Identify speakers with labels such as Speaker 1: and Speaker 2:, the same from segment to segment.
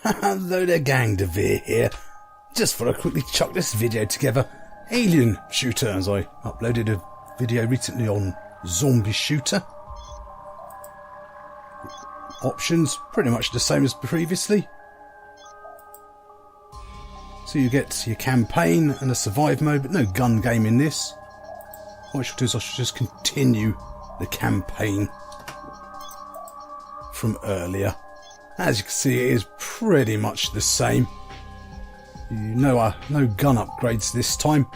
Speaker 1: Hello there gang, Devere here. Just thought I'd quickly chuck this video together. Alien shooter, as I uploaded a video recently on zombie shooter. Options, pretty much the same as previously. So you get your campaign and a survive mode, but no gun game in this. What I should do is I should just continue the campaign from earlier. As you can see, it is pretty much the same. No gun upgrades this time.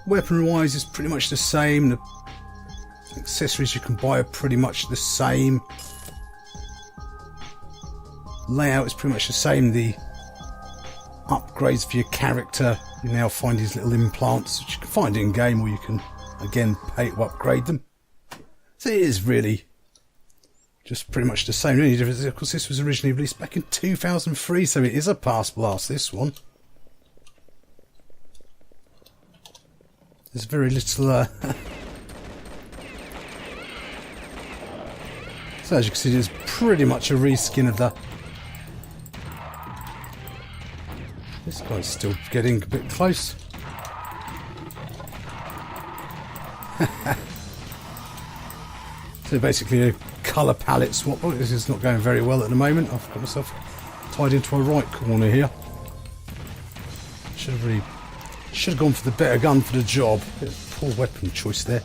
Speaker 1: Weapon wise is pretty much the same. The accessories you can buy are pretty much the same. Layout is pretty much the same. The upgrades for your character, you now find these little implants which you can find in game, or you can again pay to upgrade them. So it is really just pretty much the same. The only difference is, of course, this was originally released back in 2003, so it is a pass blast, this one. There's very little so as you can see, there's pretty much a reskin of the... This guy's still getting a bit close. So basically a colour palette swap. Oh, this is not going very well at the moment. I've got myself tied into a right corner here. Should have gone for the better gun for the job. Poor weapon choice there.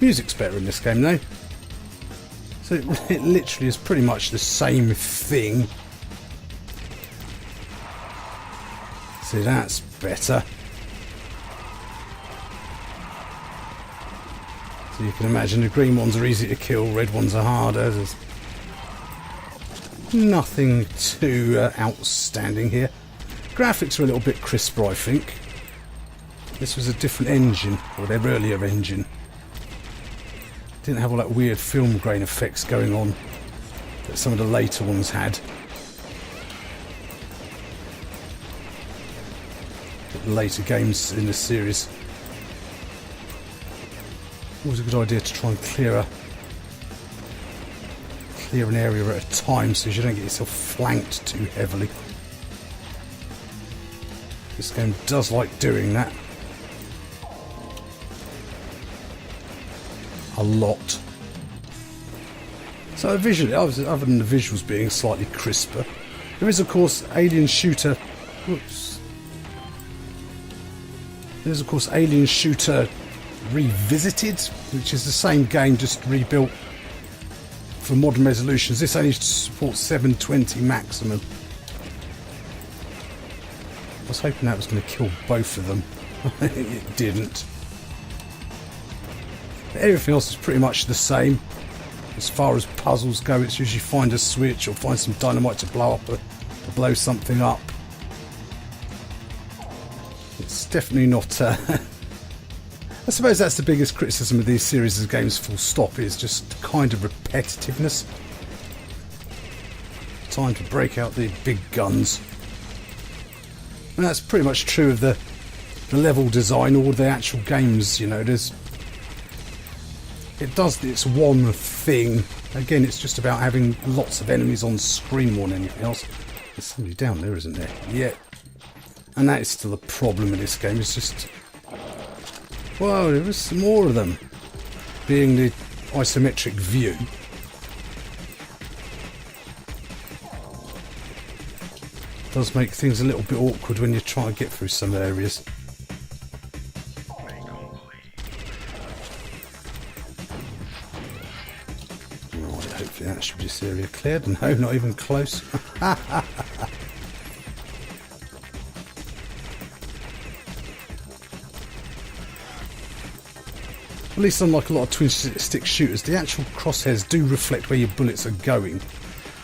Speaker 1: Music's better in this game though. So it literally is pretty much the same thing. See, that's better. So you can imagine the green ones are easy to kill, red ones are harder. There's nothing too outstanding here. Graphics are a little bit crisper, I think. This was a different engine, or their earlier engine. Didn't have all that weird film grain effects going on that some of the later ones had. The later games in the series. Always a good idea to try and clear an area at a time so you don't get yourself flanked too heavily. This game does like doing that. A lot. So visually, other than the visuals being slightly crisper, there is of course Alien Shooter. Whoops. There's of course Alien Shooter Revisited, which is the same game just rebuilt for modern resolutions. This only supports 720 maximum. I was hoping that was going to kill both of them. It didn't. But everything else is pretty much the same. As far as puzzles go, it's usually find a switch or find some dynamite to blow up or blow something up. It's definitely not... I suppose that's the biggest criticism of these series of games, full stop, is just kind of repetitiveness. Time to break out the big guns. And that's pretty much true of the level design or the actual games, you know. It does its one thing. Again, it's just about having lots of enemies on screen more than anything else. There's somebody down there, isn't there? Yeah. And that is still a problem in this game. It's just... Whoa, there was some more of them. Being the isometric view. Does make things a little bit awkward when you try to get through some areas. Right, hopefully that should be this area cleared. No, not even close. At least unlike a lot of twin stick shooters, the actual crosshairs do reflect where your bullets are going,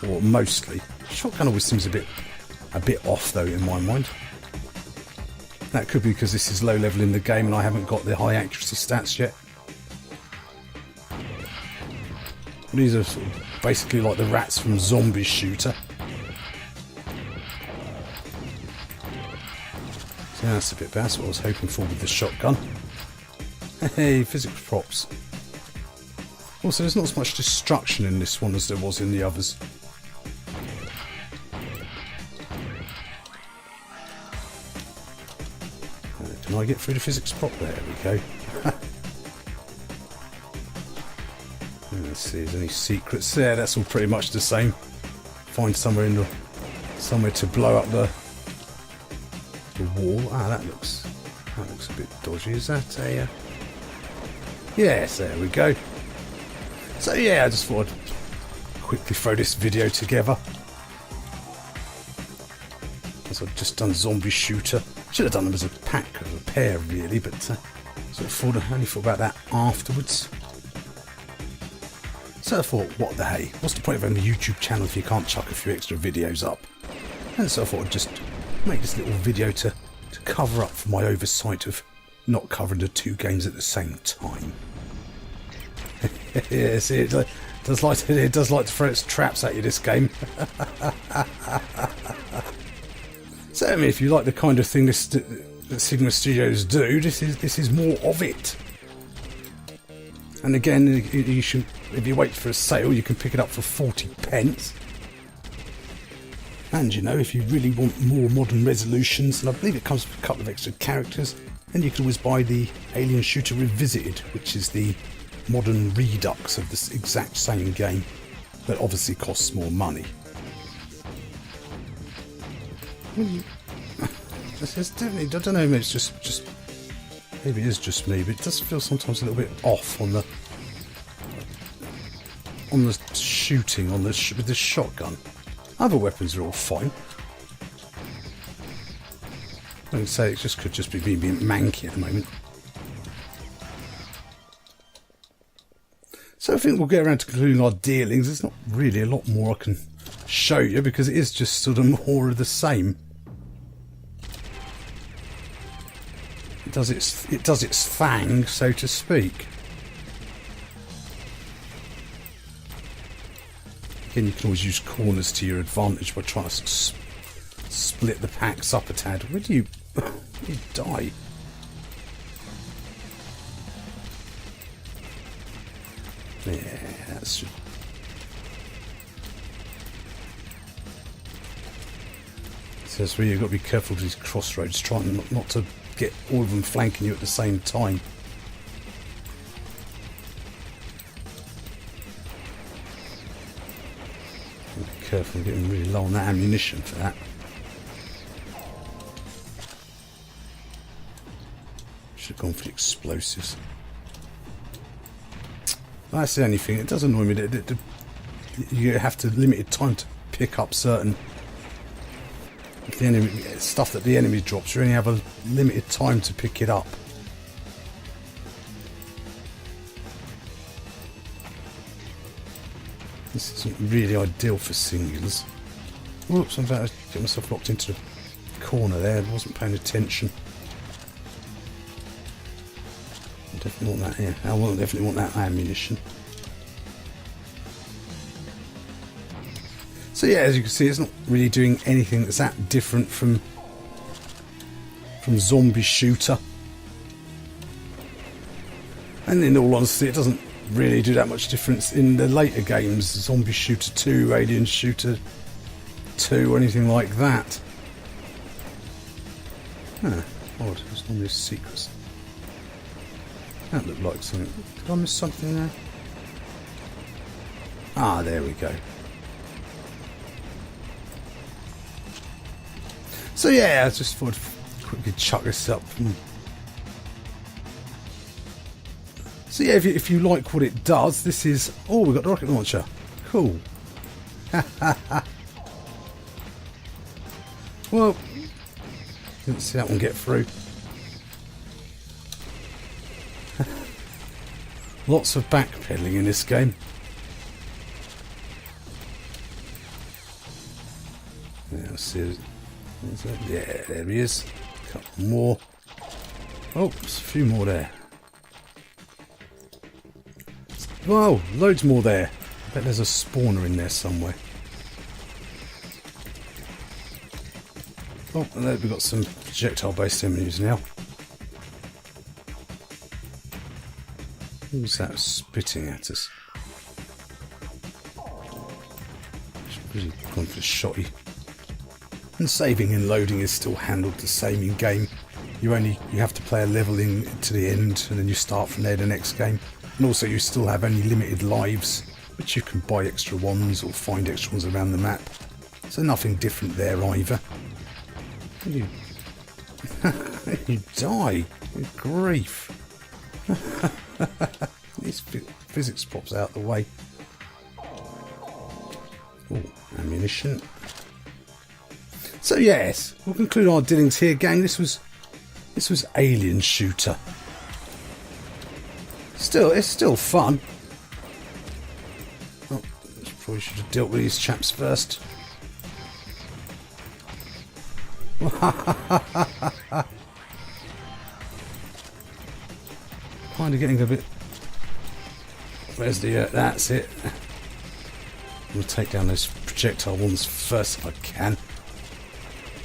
Speaker 1: or mostly. Shotgun always seems a bit off though in my mind. That could be because this is low level in the game and I haven't got the high accuracy stats yet. These are sort of basically like the rats from Zombie Shooter. So that's a bit better. That's what I was hoping for with the shotgun. Hey, physics props. Also, there's not as much destruction in this one as there was in the others. Can I get through the physics prop? There we go. Let's see if there's any secrets there. That's all pretty much the same. Find somewhere somewhere to blow up the wall. Ah, that looks a bit dodgy. Is that a? Yes, there we go. So yeah, I just thought I'd quickly throw this video together. As I've just done zombie shooter. Should have done them as a pack of a pair really, but sort of only thought about that afterwards. So I thought, what the hey? What's the point of having a YouTube channel if you can't chuck a few extra videos up? And so I thought I'd just make this little video to cover up for my oversight of not covering the two games at the same time. Yeah, see, it does like to throw its traps at you, this game. So I mean, if you like the kind of thing that Sigma Studios do, this is more of it. And again, you should, if you wait for a sale, you can pick it up for 40p. And you know, if you really want more modern resolutions, and I believe it comes with a couple of extra characters, then you can always buy the Alien Shooter Revisited, which is the modern redux of this exact same game, but obviously costs more money. It's definitely, I don't know, maybe it's just maybe it is just me, but it does feel sometimes a little bit off on the shooting with the shotgun. Other weapons are all fine. I would say it just could just be being manky at the moment. So I think we'll get around to concluding our dealings. There's not really a lot more I can show you because it is just sort of more of the same. It does its thing, so to speak. Again, you can always use corners to your advantage by trying to split the packs up a tad. Where do you die? Yeah, that's true. So that's where you've got to be careful with these crossroads, trying not to get all of them flanking you at the same time. Be careful, I'm getting really low on that ammunition for that. Should have gone for the explosives. That's the only thing. It does annoy me that you have to limited time to pick up certain the enemy stuff that the enemy drops. You only have a limited time to pick it up. This isn't really ideal for singles. Whoops! I'm about to get myself locked into the corner there. I wasn't paying attention. I definitely want that here. I will definitely want that ammunition. So yeah, as you can see, it's not really doing anything that's that different from Zombie Shooter. And in all honesty, it doesn't really do that much difference in the later games, Zombie Shooter 2, Alien Shooter 2, or anything like that. Huh, odd, there's normally secrets. That looked like something. Did I miss something there? Ah, there we go. So yeah, I just thought I'd quickly chuck this up. So yeah, if you like what it does, this is... Oh, we've got the rocket launcher. Cool. Well, didn't see that one get through. Lots of backpedaling in this game. Yeah, let's see. Yeah, there he is. A couple more. Oh, there's a few more there. Wow, loads more there. I bet there's a spawner in there somewhere. Oh, and there we've got some projectile-based enemies now. Who's that spitting at us? Should really gone for a shotty. And saving and loading is still handled the same in game. you have to play a level in to the end, and then you start from there the next game. And also you still have only limited lives, which you can buy extra ones or find extra ones around the map. So nothing different there either. You, you die. Good grief. This physics pops out the way. Oh, ammunition. So yes, we'll conclude our dealings here, gang. This was Alien Shooter. It's still fun. Oh, probably should have dealt with these chaps first. Kind of getting a bit. Where's the? That's it. I'm gonna take down those projectile ones first if I can.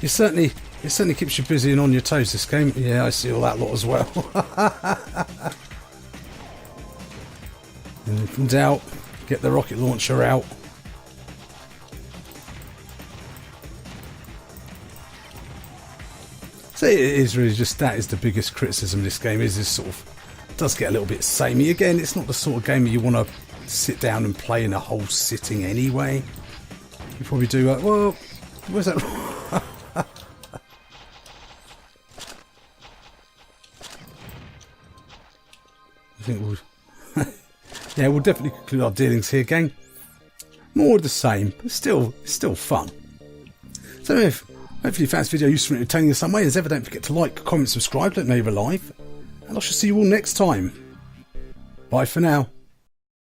Speaker 1: It certainly keeps you busy and on your toes, this game. Yeah, I see all that lot as well. And in doubt, get the rocket launcher out. So it is really just that is the biggest criticism of this game, is this sort of does get a little bit samey. Again, it's not the sort of game that you want to sit down and play in a whole sitting anyway. You probably do like, well, where's that? I think yeah, we'll definitely conclude our dealings here, gang. More of the same, but still fun. So hopefully you found this video useful and entertaining in some way. As ever, don't forget to like, comment, subscribe, let me know you're alive. And I shall see you all next time. Bye for now.